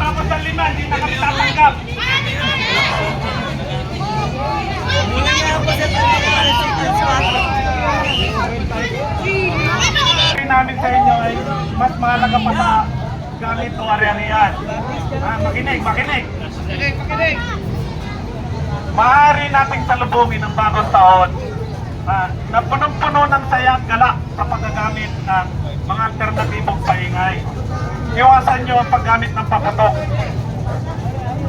Pagkatapos ng 5, hindi na kami tatanggap. Namin sa inyo ay mas mahalaga pa sa gamit o ari-arian. Makinig. Maaari nating salubungin ang bagong taon na punong-puno ng saya at galak sa paggagamit ng mga alternatibong paingay. Iwasan nyo ang paggamit ng papatok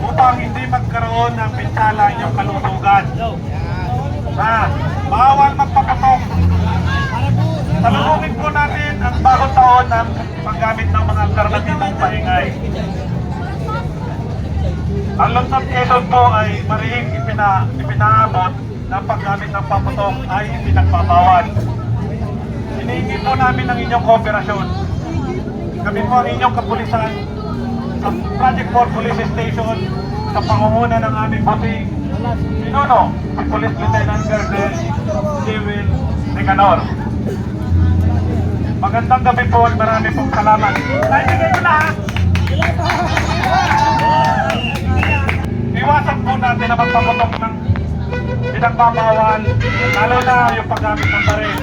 upang hindi magkaroon ng pinsala inyong kalusugan. Bawal magpapatok. Salubungin po natin ang bagong taon ng paggamit ng mga alternatibong paingay. Ang Lungsod Quezon po ay marihing ipinaabot na paggamit ng papatok ay pinagbabawal. Hinihingi po namin ang inyong kooperasyon. Kami po ang inyong kapulisan sa Project 4 Police Station sa pangunguna ng aming buting pinuno, si Police Lieutenant Colonel Jewel Nicanor. Magandang gabi po at marami pong salamat. Naibigay ko lahat! Iwasan po natin na magpapatok ng pinagbabawal, lalo na yung paggamit ng baril.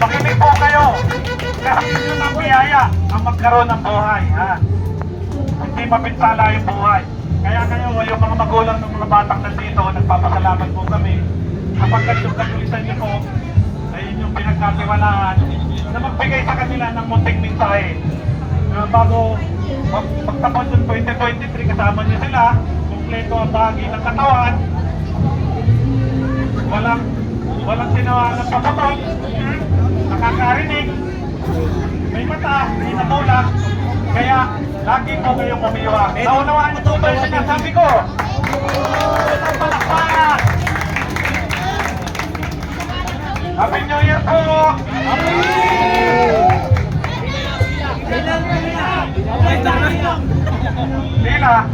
Makinig po kayo, kasi yun ang biyaya ang magkaroon ng buhay. Hindi mapinsala yung buhay. Kaya kayo, yung mga magulang ng mga batang nandito, nagpapasalamat po kami sapagkat yung kapulisan niyo po ay inyong pinagkatiwalaan na magbigay sa kanila ng munting mensahe. Bago magtapos yung 2023, kasama niyo sila, kumpleto ang bahagi ng katawan, walang sinawa ng papatok, nakakarinig, may mata, may natulak, kaya lagi po kayong umiwas. Naunawaan niyo po ba yung sinasabi ko? Ang palakpakan! Happy New Year po! Lila!